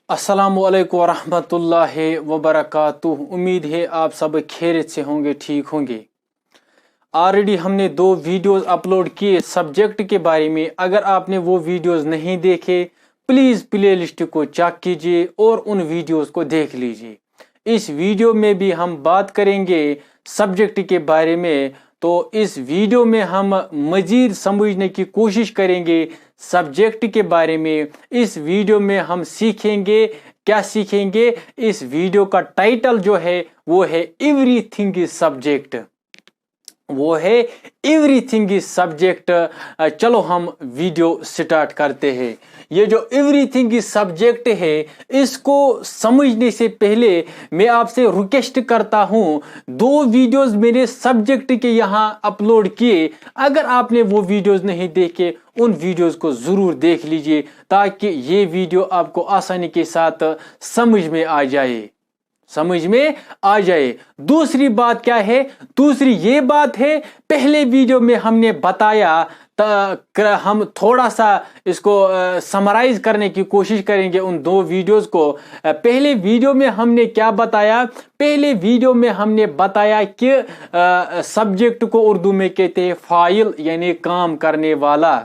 अस्सलामुअलैकुम वरहमतुल्लाहि वबरकातुह। उम्मीद है आप सब खैरियत से होंगे, ठीक होंगे। ऑलरेडी हमने 2 वीडियोस अपलोड किए सब्जेक्ट के बारे में। अगर आपने वो वीडियोस नहीं देखे, प्लीज़ प्ले लिस्ट को चेक कीजिए और उन वीडियोस को देख लीजिए। इस वीडियो में भी हम बात करेंगे सब्जेक्ट के बारे में, तो इस वीडियो में हम मज़ीद समझने की कोशिश करेंगे सब्जेक्ट के बारे में। इस वीडियो में हम सीखेंगे, क्या सीखेंगे? इस वीडियो का टाइटल जो है वो है एवरीथिंग इज सब्जेक्ट, वो है एवरीथिंग इज सब्जेक्ट। चलो हम वीडियो स्टार्ट करते हैं। ये जो एवरीथिंग इज सब्जेक्ट है, इसको समझने से पहले मैं आपसे रिक्वेस्ट करता हूं, 2 वीडियोस मेरे सब्जेक्ट के यहाँ अपलोड किए। अगर आपने वो वीडियोस नहीं देखे, उन वीडियोस को ज़रूर देख लीजिए ताकि ये वीडियो आपको आसानी के साथ समझ में आ जाए, समझ में आ जाए। दूसरी बात क्या है? दूसरी ये बात है, पहले वीडियो में हमने बताया, हम थोड़ा सा इसको समराइज करने की कोशिश करेंगे उन 2 वीडियोस को। पहले वीडियो में हमने क्या बताया? पहले वीडियो में हमने बताया कि सब्जेक्ट को उर्दू में कहते हैं फाइल, यानी काम करने वाला,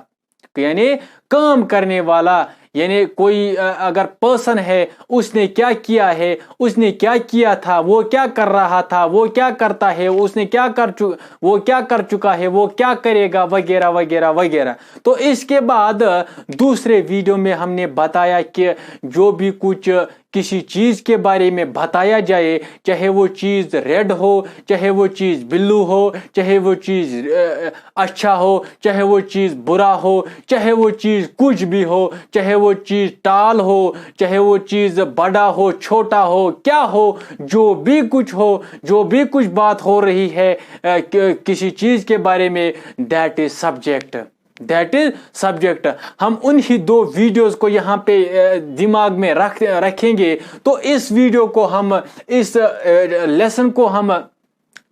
यानी काम करने वाला। यानी कोई अगर पर्सन है, उसने क्या किया है, उसने क्या किया था, वो क्या कर रहा था, वो क्या करता है, उसने क्या वो क्या कर चुका है, वो क्या करेगा, वगैरह वगैरह वगैरह। तो इसके बाद दूसरे वीडियो में हमने बताया कि जो भी कुछ किसी चीज़ के बारे में बताया जाए, चाहे वो चीज़ रेड हो, चाहे वो चीज़ ब्लू हो, चाहे वो चीज़ अच्छा हो, चाहे वो चीज़ बुरा हो, चाहे वो चीज़ कुछ भी हो, चाहे वो चीज़ टाल हो, चाहे वो चीज़ बड़ा हो, छोटा हो, क्या हो, जो भी कुछ हो, जो भी कुछ बात हो रही है किसी चीज़ के बारे में, that is subject, that is subject. हम उन्हीं 2 वीडियोस को यहाँ पे दिमाग में रखेंगे। तो इस वीडियो को हम, इस लेसन को हम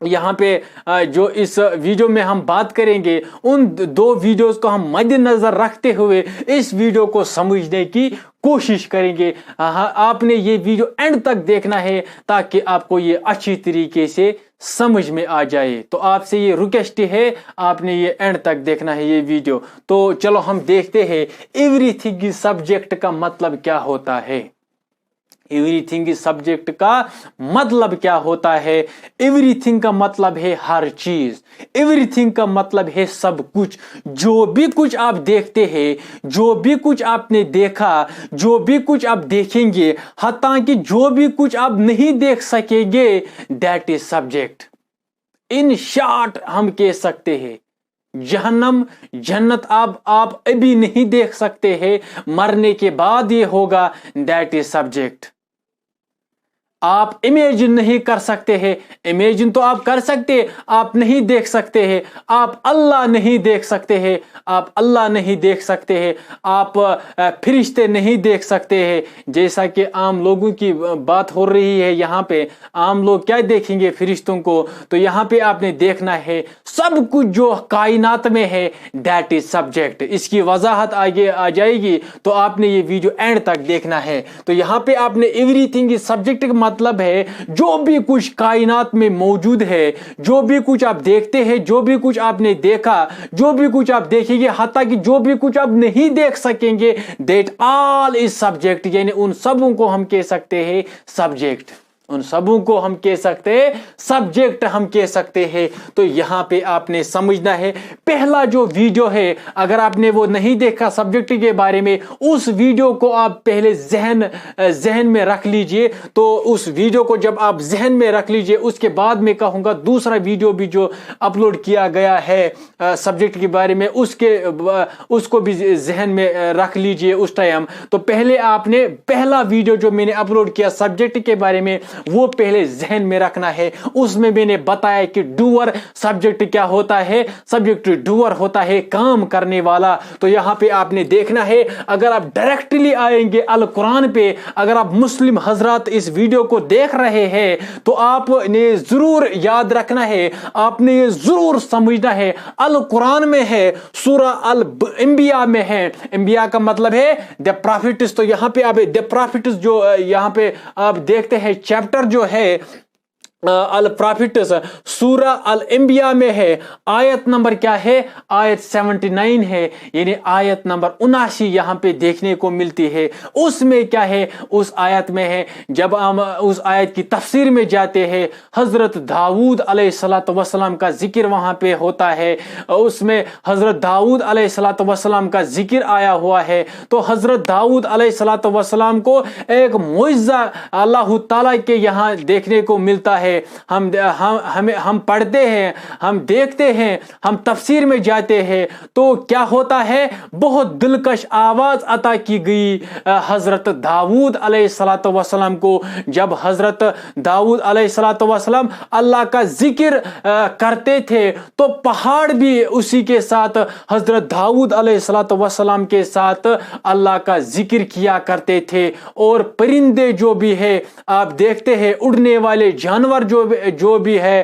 यहाँ पे जो इस वीडियो में हम बात करेंगे, उन 2 वीडियोस को हम मद्देनजर रखते हुए इस वीडियो को समझने की कोशिश करेंगे। आपने ये वीडियो एंड तक देखना है ताकि आपको ये अच्छी तरीके से समझ में आ जाए। तो आपसे ये रिक्वेस्ट है, आपने ये एंड तक देखना है ये वीडियो। तो चलो हम देखते हैं एवरीथिंग इज सब्जेक्ट का मतलब क्या होता है। एवरीथिंग इज सब्जेक्ट का मतलब क्या होता है? एवरीथिंग का मतलब है हर चीज। एवरीथिंग का मतलब है सब कुछ। जो भी कुछ आप देखते हैं, जो भी कुछ आपने देखा, जो भी कुछ आप देखेंगे, हत्ता कि जो भी कुछ आप नहीं देख सकेंगे, that is subject. In short हम कह सकते हैं जहन्नम, जन्नत आप अभी नहीं देख सकते हैं, मरने के बाद ये होगा, दैट इज सब्जेक्ट। आप इमेजिन नहीं कर सकते हैं, इमेजिन तो आप कर सकते हैं, आप नहीं देख सकते हैं। आप अल्लाह नहीं देख सकते हैं, आप अल्लाह नहीं देख सकते हैं। आप फरिश्ते नहीं देख सकते हैं। जैसा कि आम लोगों की बात हो रही है यहाँ पे, आम लोग क्या देखेंगे फरिश्तों को? तो यहाँ पे आपने देखना है सब कुछ जो कायनात में है, दैट इज सब्जेक्ट। इसकी वजाहत आगे आ जाएगी, तो आपने ये वीडियो एंड तक देखना है। तो यहाँ पे आपने एवरीथिंग इज सब्जेक्ट का मतलब है जो भी कुछ कायनात में मौजूद है, जो भी कुछ आप देखते हैं, जो भी कुछ आपने देखा, जो भी कुछ आप देखेंगे, हत्ता कि जो भी कुछ आप नहीं देख सकेंगे, दैट ऑल इज सब्जेक्ट। यानी उन सबों को हम कह सकते हैं सब्जेक्ट, उन सबों को हम कह सकते हैं सब्जेक्ट, हम कह सकते हैं। तो यहां पे आपने समझना है, पहला जो वीडियो है, अगर आपने वो नहीं देखा सब्जेक्ट के बारे में, उस वीडियो को आप पहले जहन में रख लीजिए। तो उस वीडियो को जब आप जहन में रख लीजिए, उसके बाद मैं कहूंगा दूसरा वीडियो भी जो अपलोड किया गया है सब्जेक्ट के बारे में, उसको भी जहन में रख लीजिए उस टाइम। तो पहले आपने पहला वीडियो जो मैंने अपलोड किया सब्जेक्ट के बारे में, وہ پہلے ذہن میں رکھنا ہے. اس میں نے بتایا کہ ڈوور سبجیکٹ کیا ہوتا ہے. سبجیکٹ ڈوور ہوتا ہے کام کرنے والا. تو یہاں پہ آپ نے دیکھنا ہے, اگر آپ ڈائریکٹلی آئیں گے القرآن پہ, اگر آپ مسلم حضرات اس ویڈیو کو دیکھ رہے ہیں تو آپ نے ضرور یاد رکھنا ہے, آپ نے یہ ضرور سمجھنا ہے, القرآن میں ہے, سورہ الانبیاء میں ہے. انبیاء کا مطلب ہے دی پروفیٹس. تو یہاں پہ آپ دی پروفیٹس جو یہاں پہ آپ دیکھتے ہیں چیپٹر جو ہے الپروفیٹس سورہ الانبیاء میں ہے. آیت نمبر کیا ہے؟ آیت 79 ہے, یعنی آیت نمبر 79 یہاں پہ دیکھنے کو ملتی ہے. اس میں کیا ہے؟ اس آیت میں ہے, جب ہم اس آیت کی تفسیر میں جاتے ہیں, حضرت داؤد علیہ السلام کا ذکر وہاں پہ ہوتا ہے. اس میں حضرت داؤد علیہ السلام کا ذکر آیا ہوا ہے. تو حضرت داؤد علیہ السلام کو ایک معجزہ اللہ تعالیٰ کے یہاں دیکھنے کو ملتا ہے. ہم پڑھتے ہیں, ہم دیکھتے ہیں, ہم تفسیر میں جاتے ہیں تو کیا ہوتا ہے؟ بہت دلکش آواز عطا کی گئی حضرت داؤد علیہ السلام کو. جب حضرت داؤد علیہ السلام اللہ کا ذکر کرتے تھے تو پہاڑ بھی اسی کے ساتھ, حضرت داؤد علیہ السلام کے ساتھ اللہ کا ذکر کیا کرتے تھے. اور پرندے جو بھی ہے آپ دیکھتے ہیں, اڑنے والے جانور جو بھی ہے,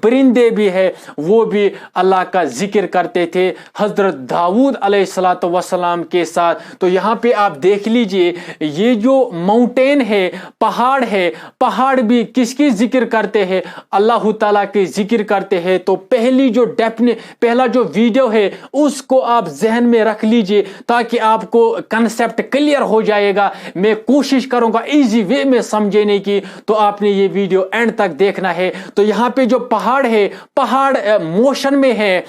پرندے بھی ہے, وہ بھی اللہ کا ذکر کرتے تھے حضرت داؤد علیہ السلام کے ساتھ. تو یہاں پہ آپ دیکھ لیجئے, یہ جو ماؤنٹین ہے, پہاڑ ہے, پہاڑ بھی کس کی ذکر کرتے ہیں؟ اللہ تعالیٰ کے ذکر کرتے ہیں. تو پہلا جو ویڈیو ہے اس کو آپ ذہن میں رکھ لیجئے تاکہ آپ کو کنسیپٹ کلیئر ہو جائے گا. میں کوشش کروں گا ایزی وے میں سمجھنے کی, تو آپ نے یہ ویڈیو اینڈ تک دیکھنا ہے. تو یہاں پہ جو پہاڑ ہے, پہاڑ موشن میں ہے.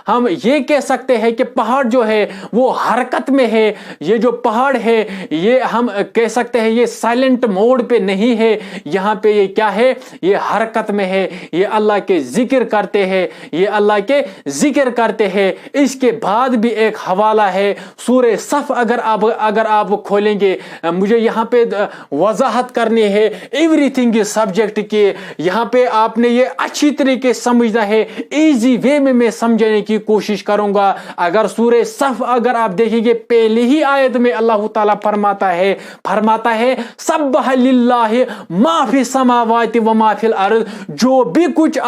ہم یہ کہہ سکتے ہیں کہ پہاڑ جو ہے وہ حرکت میں ہے. یہ جو پہاڑ ہے یہ ہم کہہ سکتے ہیں یہ سائلنٹ موڈ پہ نہیں ہے, یہاں پہ یہ کیا ہے؟ یہ حرکت میں ہے. یہ اللہ کے ذکر کرتے ہیں, یہ اللہ کے ذکر کرتے ہیں. اس کے بعد بھی ایک حوالہ ہے سورہ صف, اگر آپ کھولیں گے, مجھے یہاں پہ وضاحت کرنی ہے ایوری تھنگ سبجیکٹ کے. یہاں پہ آپ نے یہ اچھی طریقے سمجھنا ہے, ایزی وے میں سمجھنے کی کوشش کروں گا. اگر سورہ صف اگر آپ دیکھیں گے, پہلی ہی آیت میں اللہ تعالیٰ فرماتا ہے سبح للہ ما فی السماوات و ما فی الارض. جو بھی کچھ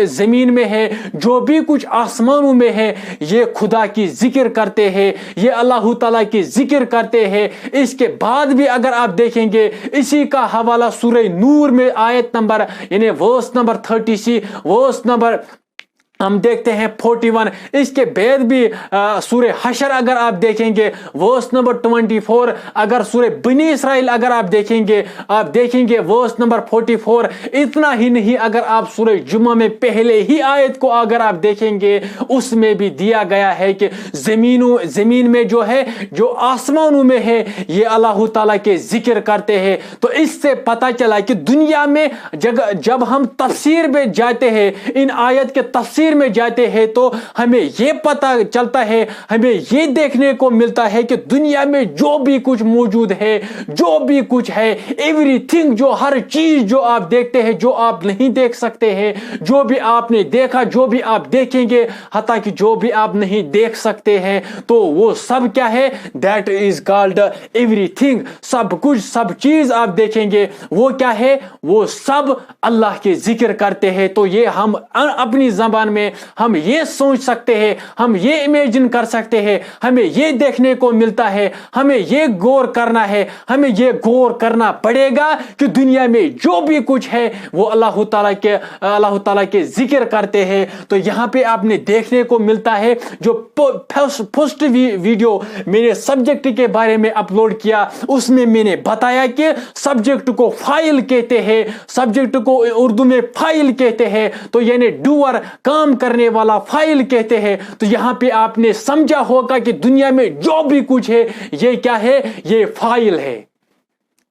زمین میں ہے, جو بھی کچھ آسمانوں میں ہے, یہ خدا کی ذکر کرتے ہیں, یہ اللہ تعالیٰ کی ذکر کرتے ہیں. اس کے بعد بھی اگر آپ دیکھیں گے, اسی کا حوالہ سورہ نور میں آیت نمبر یعنی ورس نمبر 30 ورس نمبر ہم دیکھتے ہیں 41. اس کے بعد بھی سورہ حشر اگر آپ دیکھیں گے ورس نمبر 24. اگر سورہ بنی اسرائیل اگر آپ دیکھیں گے ورس نمبر 44. اتنا ہی نہیں, اگر آپ سورہ جمعہ میں پہلے ہی آیت کو اگر آپ دیکھیں گے, اس میں بھی دیا گیا ہے کہ زمین میں جو ہے, جو آسمانوں میں ہے, یہ اللہ تعالیٰ کے ذکر کرتے ہیں. تو اس سے پتہ چلا کہ دنیا میں جب ہم تفسیر میں جاتے ہیں, ان آیت کے تفسیر میں جاتے ہیں, تو ہمیں یہ پتہ چلتا ہے, ہمیں یہ دیکھنے کو ملتا ہے کہ دنیا میں جو بھی کچھ موجود ہے, جو بھی کچھ ہے, ایوری تھنگ, جو ہر چیز جو آپ دیکھتے ہیں, جو آپ نہیں دیکھ سکتے ہیں, جو بھی آپ نے دیکھا, جو بھی آپ دیکھیں گے, حتیٰ کہ جو بھی آپ نہیں دیکھ سکتے ہیں, تو وہ سب کیا ہے؟ دیٹ از کالڈ ایوری تھنگ. سب کچھ, سب چیز آپ دیکھیں گے, وہ کیا ہے؟ وہ سب اللہ کے ذکر کرتے ہیں. تو یہ ہم اپنی زبان میں ہم یہ سوچ سکتے ہیں, ہم یہ امیجن کر سکتے ہیں, ہمیں یہ دیکھنے کو ملتا ہے, ہمیں یہ غور کرنا ہے, ہمیں یہ غور کرنا پڑے گا کہ دنیا میں جو بھی کچھ ہے وہ اللہ تعالیٰ کے ذکر کرتے ہیں. تو یہاں پہ آپ نے دیکھنے کو ملتا ہے, جو فرسٹ ویڈیو میں نے سبجیکٹ کے بارے میں اپلوڈ کیا, اس میں نے بتایا کہ سبجیکٹ کو فائل کہتے ہیں, سبجیکٹ کو اردو میں فائل کہتے ہیں. تو یعنی ڈوور, کام کرنے والا, فائل کہتے ہیں. تو یہاں پہ آپ نے سمجھا ہوگا کہ دنیا میں جو بھی کچھ ہے یہ کیا ہے؟ یہ فائل ہے,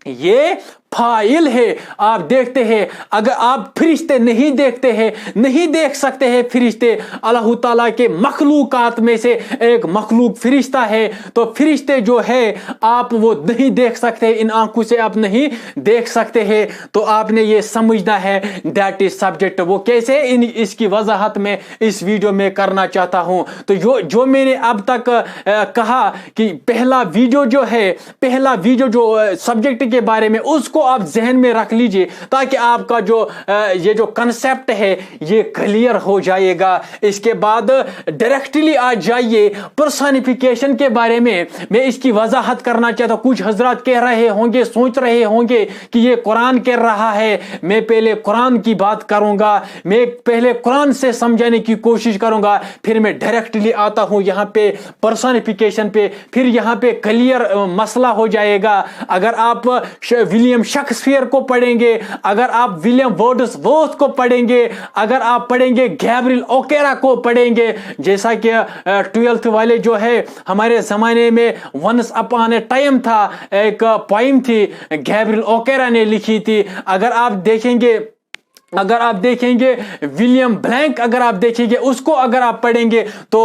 یہ फाइल है। आप देखते हैं, अगर आप फरिश्ते नहीं देखते हैं, नहीं देख सकते हैं फरिश्ते, अल्लाह ताला के मखलूकात में से एक मखलूक फरिश्ता है, तो फरिश्ते जो है आप वो नहीं देख सकते, इन आंखों से आप नहीं देख सकते हैं। तो आपने ये समझना है दैट इज सब्जेक्ट। वो कैसे इसकी वजाहत में इस वीडियो में करना चाहता हूं। तो जो मैंने अब तक कहा कि पहला वीडियो जो सब्जेक्ट के बारे में, उसको आप जहन में रख लीजिए, ताकि आपका ये जो कंसेप्ट है ये क्लियर हो जाएगा। इसके बाद डायरेक्टली आ जाइए पर्सनिफिकेशन के बारे में। मैं इसकी वजाहत करना चाहता हूं। कुछ हजरात कह रहे होंगे, सोच रहे होंगे कि ये कुरान कह रहा है। मैं पहले कुरान की बात करूंगा, मैं पहले कुरान से समझाने की कोशिश करूंगा, फिर मैं डायरेक्टली आता हूं यहाँ पे पर्सनिफिकेशन पे, फिर यहाँ पे क्लियर मसला हो जाएगा। अगर आप विलियम शेक्सपियर को पढ़ेंगे, अगर आप विलियम वर्ड्सवर्थ को पढ़ेंगे, अगर आप पढ़ेंगे गैब्रियल ओकेरा को पढ़ेंगे, जैसा कि 12th वाले जो है हमारे जमाने में वंस अपॉन ए टाइम था, एक पोइम थी गैब्रियल ओकेरा ने लिखी थी। अगर आप देखेंगे विलियम ब्लैंक, अगर आप देखेंगे उसको, अगर आप पढ़ेंगे तो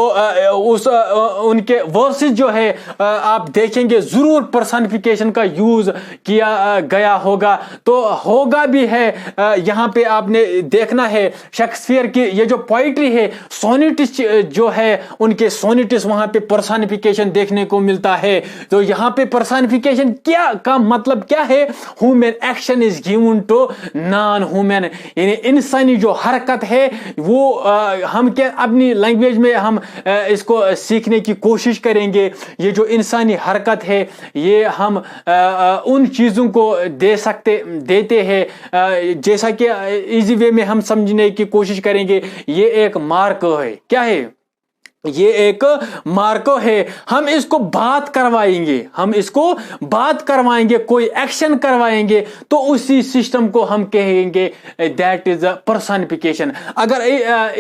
उनके वर्सेस जो है आप देखेंगे जरूर पर्सनिफिकेशन का यूज किया गया होगा। तो होगा भी है। यहाँ पे आपने देखना है शेक्सपियर की ये जो पोइट्री है, सोनेटिस जो है, उनके सोनेटिस वहां पे पर्सनिफिकेशन देखने को मिलता है। तो यहाँ पे पर्सनिफिकेशन क्या का मतलब क्या है? Human action is given to non human, यानी इंसानी जो हरकत है वो हम क्या अपनी लैंग्वेज में हम इसको सीखने की कोशिश करेंगे। ये जो इंसानी हरकत है ये हम उन चीज़ों को देते हैं, जैसा कि इजी वे में हम समझने की कोशिश करेंगे। ये एक मार्क है। क्या है? ये एक मार्को है। हम इसको बात करवाएंगे, कोई एक्शन करवाएंगे, तो उसी सिस्टम को हम कहेंगे दैट इज पर्सनिफिकेशन। अगर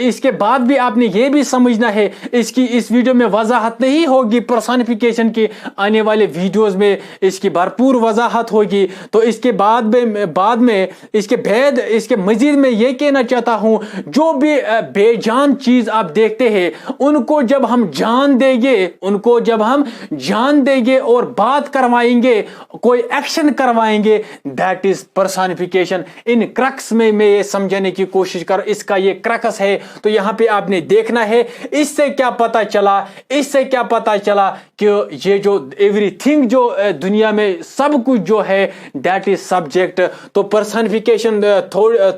इसके बाद भी आपने ये भी समझना है, इस वीडियो में वजाहत नहीं होगी पर्सनिफिकेशन की, आने वाले वीडियोस में इसकी भरपूर वजाहत होगी। तो इसके बाद में इसके मजीद में ये कहना चाहता हूं, जो भी बेजान चीज आप देखते हैं उनको जब हम जान देंगे और बात करवाएंगे, कोई एक्शन करवाएंगे, that is personification. In crux में मैं ये समझाने की कोशिश कर, इसका ये क्रक्स है। तो यहां पे आपने देखना है, इससे क्या पता चला कि ये जो एवरीथिंग जो दुनिया में सब कुछ जो है दैट इज सब्जेक्ट। तो पर्सनिफिकेशन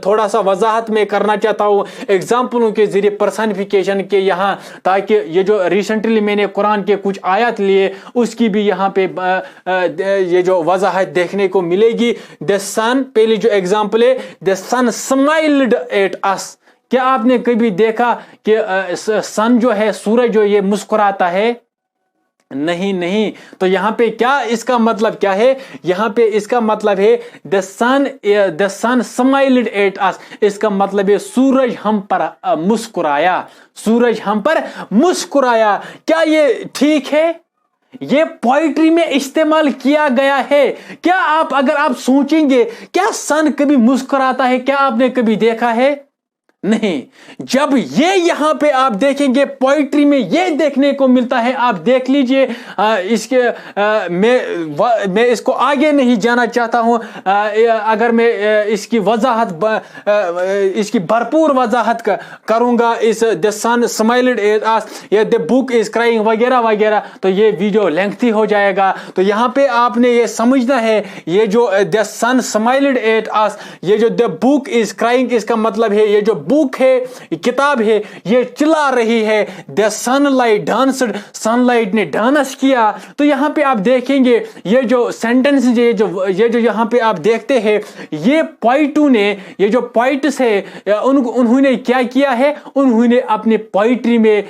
थोड़ा सा वजाहत में करना चाहता हूं एग्जाम्पलों के जरिए पर्सनिफिकेशन के यहाँ, ताकि ये जो रिसेंटली मैंने कुरान के कुछ आयत लिए उसकी भी यहाँ पे ये जो वजाहत देखने को मिलेगी। द सन, पहली जो एग्जाम्पल है, the sun smiled at us. क्या आपने कभी देखा कि सन जो है, सूरज जो ये मुस्कुराता है? नहीं। तो यहाँ पे क्या इसका मतलब क्या है? यहाँ पे इसका मतलब है the sun smiled at us. इसका मतलब है सूरज हम पर मुस्कुराया। क्या ये ठीक है? ये पोइट्री में इस्तेमाल किया गया है। क्या अगर आप सोचेंगे, क्या सन कभी मुस्कुराता है? क्या आपने कभी देखा है? नहीं। जब ये यहां पे आप देखेंगे पोइट्री में ये देखने को मिलता है, आप देख लीजिए। मैं इसको आगे नहीं जाना चाहता हूं। अगर मैं इसकी भरपूर वजाहत करूंगा, इस the sun smiled at us या द बुक इज क्राइंग वगैरह वगैरह, तो ये वीडियो लेंथी हो जाएगा। तो यहां पे आपने ये समझना है, ये जो the sun smiled at us, ये जो द बुक इज क्राइंग, इसका मतलब है ये जो बुक है, किताब है, ये चिल्ला रही है। द सनलाइट डांस्ड, सनलाइट ने डांस किया। तो यहां पे आप देखेंगे ये जो सेंटेंस है, ये जो यहां पे आप देखते हैं, ये जो पोइट्स है उन्होंने क्या किया है? उन्होंने अपने पोइट्री में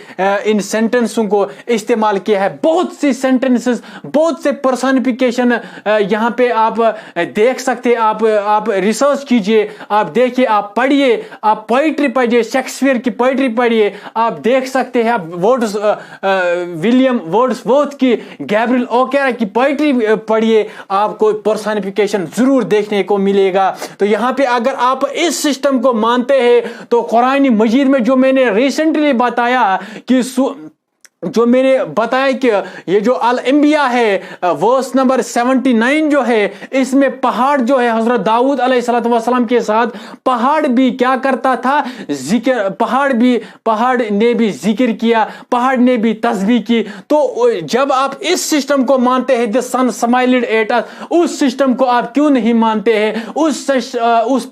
इन सेंटेंसों को इस्तेमाल किया है। बहुत सी सेंटेंसेस, बहुत से पर्सनिफिकेशन यहां पे आप देख सकते हैं। आप रिसर्च कीजिए, आप देखिए, आप पढ़िए, आप पोइट्री पोइट्री पढ़िए, शेक्सपियर की पोइट्री पढ़िए, आप देख सकते हैं, आप विलियम वर्ड्सवर्थ की, गैब्रियल ओकेरा की पोइट्री पढ़िए, आपको पर्सनिफिकेशन जरूर देखने को मिलेगा। तो यहाँ पे अगर आप इस सिस्टम को मानते हैं तो कुरान मजीद में जो मैंने रिसेंटली बताया कि ये जो अल अंबिया है वर्स नंबर 79 जो है, इसमें पहाड़ जो है हजरत दाऊद अलैहिस्सलाम के साथ पहाड़ भी क्या करता था, जिक्र, पहाड़ ने भी जिक्र किया, पहाड़ ने भी तस्बीह की। तो जब आप इस सिस्टम को मानते हैं, the sun smiled at us, उस सिस्टम को आप क्यों नहीं मानते हैं? उस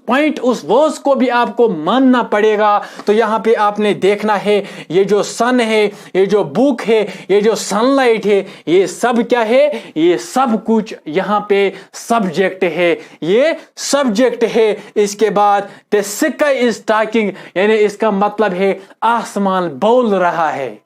पॉइंट, उस वर्स को भी आपको मानना पड़ेगा। तो यहाँ पे आपने देखना है, ये जो सन है, ये जो बुक है, ये जो सनलाइट है, ये सब क्या है? ये सब कुछ यहाँ पे सब्जेक्ट है, ये सब्जेक्ट है। इसके बाद द स्काई इज टॉकिंग, यानी इसका मतलब है आसमान बोल रहा है,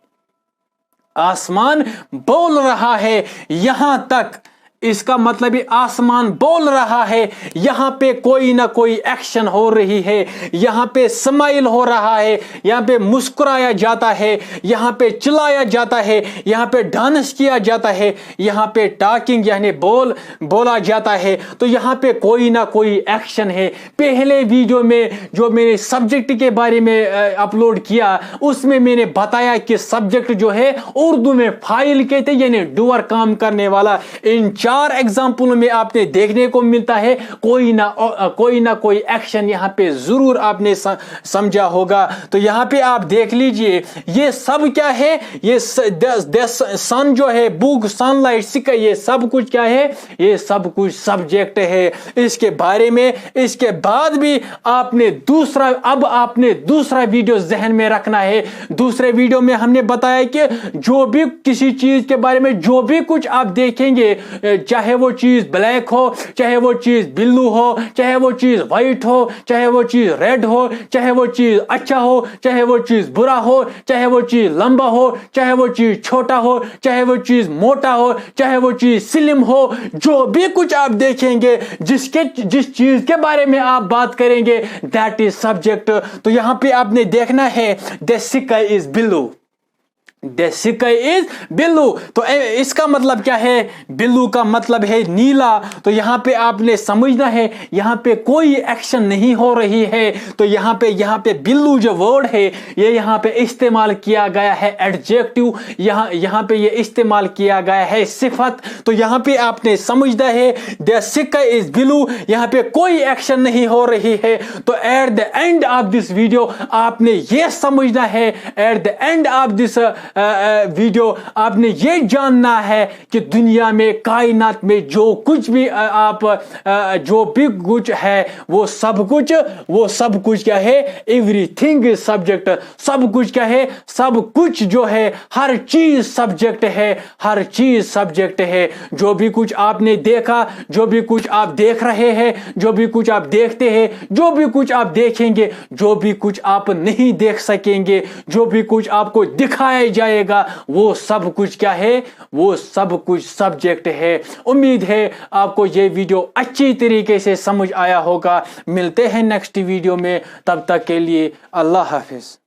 आसमान बोल रहा है। यहां तक इसका मतलब है आसमान बोल रहा है, यहां पे कोई ना कोई एक्शन हो रही है, यहां पे स्माइल हो रहा है, यहां पे मुस्कुराया जाता है, यहां पे चिल्लाया जाता है, यहां पे डांस किया जाता है, यहां पे टॉकिंग यानी बोला जाता है। तो यहां पे कोई ना कोई एक्शन है। पहले वीडियो में जो मैंने सब्जेक्ट के बारे में अपलोड किया, उसमें मैंने बताया कि सब्जेक्ट जो है उर्दू में फाइल कहते हैं, यानी डूअर, काम करने वाला। इन 4 एग्जाम्पल में आपने देखने को मिलता है कोई ना कोई एक्शन यहाँ पे जरूर आपने समझा होगा। तो यहाँ पे आप देख लीजिए, ये सब क्या है? ये सन जो है, बुक, सनलाइट, स्काई, ये सब कुछ क्या है? ये सब कुछ सब्जेक्ट है। इसके बारे में, इसके बाद भी आपने दूसरा वीडियो जहन में रखना है। दूसरे वीडियो में हमने बताया कि जो भी किसी चीज के बारे में जो भी कुछ आप देखेंगे, चाहे वो चीज ब्लैक हो, चाहे वो चीज ब्लू हो, चाहे वो चीज व्हाइट हो, चाहे वो चीज रेड हो, चाहे वो चीज अच्छा हो, चाहे वो चीज बुरा हो, चाहे वो चीज लंबा हो, चाहे वो चीज छोटा हो, चाहे वो चीज मोटा हो, चाहे वो चीज स्लिम हो, जो भी कुछ आप देखेंगे, जिस चीज के बारे में आप बात करेंगे, दैट इज सब्जेक्ट। तो यहां पे आपने देखना है the sky is blue, the sky is blue. तो इसका मतलब क्या है? ब्लू का मतलब है नीला। तो यहां पे आपने समझना है, यहां पे कोई एक्शन नहीं हो रही है। तो यहां पे ब्लू जो वर्ड है, ये यहां पे इस्तेमाल किया गया है एडजेक्टिव, यहां पे ये इस्तेमाल किया गया है सिफत। तो यहां पे आपने समझना है द स्काई इज ब्लू, यहां पे कोई एक्शन नहीं हो रही है। तो at the end of this video आपने ये समझना है, at the end of this video आपने ये जानना है कि दुनिया में, कायनात में जो कुछ भी जो भी कुछ है, वो सब कुछ क्या है? Everything is subject. सब कुछ क्या है? सब कुछ जो है, हर चीज सब्जेक्ट है, हर चीज सब्जेक्ट है। जो भी कुछ आपने देखा, जो भी कुछ आप देख रहे हैं, जो भी कुछ आप देखते हैं, जो भी कुछ आप देखेंगे, जो भी कुछ आप नहीं देख सकेंगे, जो भी कुछ आपको दिखाया जाएगा, वो सब कुछ क्या है? वो सब कुछ सब्जेक्ट है। उम्मीद है आपको ये वीडियो अच्छी तरीके से समझ आया होगा। मिलते हैं नेक्स्ट वीडियो में, तब तक के लिए अल्लाह हाफिज।